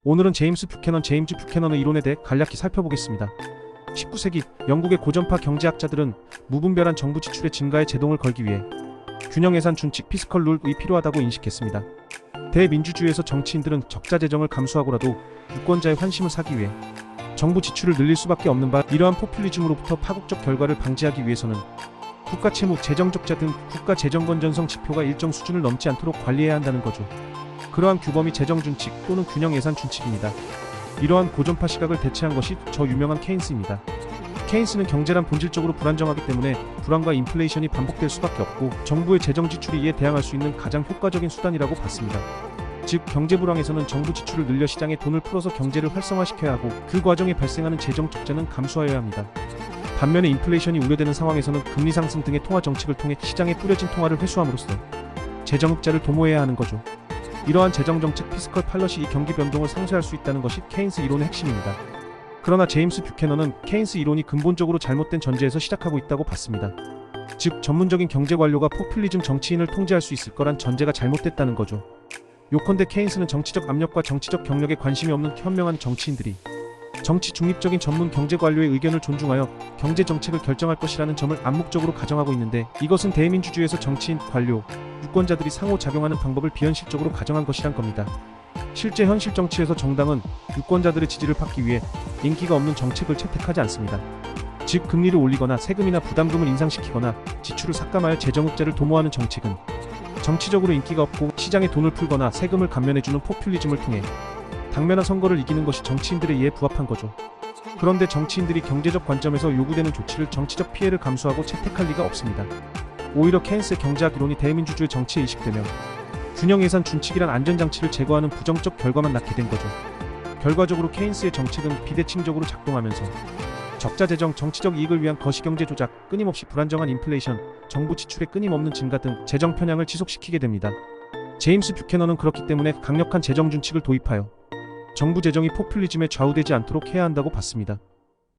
오늘은 제임스 뷰캐넌의 이론에 대해 간략히 살펴보겠습니다. 19세기 영국의 고전파 경제학자들은 무분별한 정부 지출의 증가에 제동을 걸기 위해 균형 예산 준칙 피스컬 룰이 필요하다고 인식했습니다. 대민주주의에서 정치인들은 적자 재정을 감수하고라도 유권자의 환심을 사기 위해 정부 지출을 늘릴 수밖에 없는 바, 이러한 포퓰리즘으로부터 파국적 결과를 방지하기 위해서는 국가 채무, 재정 적자 등 국가 재정 건전성 지표가 일정 수준을 넘지 않도록 관리해야 한다는 거죠. 그러한 규범이 재정 준칙 또는 균형 예산 준칙입니다. 이러한 고전파 시각을 대체한 것이 저 유명한 케인스입니다. 케인스는 경제란 본질적으로 불안정하기 때문에 불안과 인플레이션이 반복될 수밖에 없고 정부의 재정 지출이 이에 대항할 수 있는 가장 효과적인 수단이라고 봤습니다. 즉 경제 불황에서는 정부 지출을 늘려 시장에 돈을 풀어서 경제를 활성화시켜야 하고 그 과정에 발생하는 재정 적자는 감수하여야 합니다. 반면에 인플레이션이 우려되는 상황에서는 금리 상승 등의 통화 정책을 통해 시장에 뿌려진 통화를 회수함으로써 재정 흑자를 도모해야 하는 거죠. 이러한 재정정책 피스컬 팔럿이 이 경기 변동을 상쇄할 수 있다는 것이 케인스 이론의 핵심입니다. 그러나 제임스 뷰캐넌은 케인스 이론이 근본적으로 잘못된 전제에서 시작하고 있다고 봤습니다. 즉 전문적인 경제 관료가 포퓰리즘 정치인을 통제할 수 있을 거란 전제가 잘못됐다는 거죠. 요컨대 케인스는 정치적 압력과 정치적 경력에 관심이 없는 현명한 정치인들이 정치 중립적인 전문 경제 관료의 의견을 존중하여 경제 정책을 결정할 것이라는 점을 암묵적으로 가정하고 있는데, 이것은 대민주주의에서 정치인, 관료, 유권자들이 상호작용하는 방법을 비현실적으로 가정한 것이란 겁니다. 실제 현실 정치에서 정당은 유권자들의 지지를 받기 위해 인기가 없는 정책을 채택하지 않습니다. 즉 금리를 올리거나 세금이나 부담금을 인상시키거나 지출을 삭감하여 재정흑자를 도모하는 정책은 정치적으로 인기가 없고 시장에 돈을 풀거나 세금을 감면해주는 포퓰리즘을 통해 당면한 선거를 이기는 것이 정치인들의 이해에 부합한 거죠. 그런데 정치인들이 경제적 관점에서 요구되는 조치를 정치적 피해를 감수하고 채택할 리가 없습니다. 오히려 케인스의 경제학 이론이 대민주주의 정치에 이식되며 균형 예산 준칙이란 안전장치를 제거하는 부정적 결과만 낳게 된 거죠. 결과적으로 케인스의 정책은 비대칭적으로 작동하면서 적자 재정, 정치적 이익을 위한 거시경제 조작, 끊임없이 불안정한 인플레이션, 정부 지출의 끊임없는 증가 등 재정 편향을 지속시키게 됩니다. 제임스 뷰캐넌은 그렇기 때문에 강력한 재정 준칙을 도입하여 정부 재정이 포퓰리즘에 좌우되지 않도록 해야 한다고 봤습니다.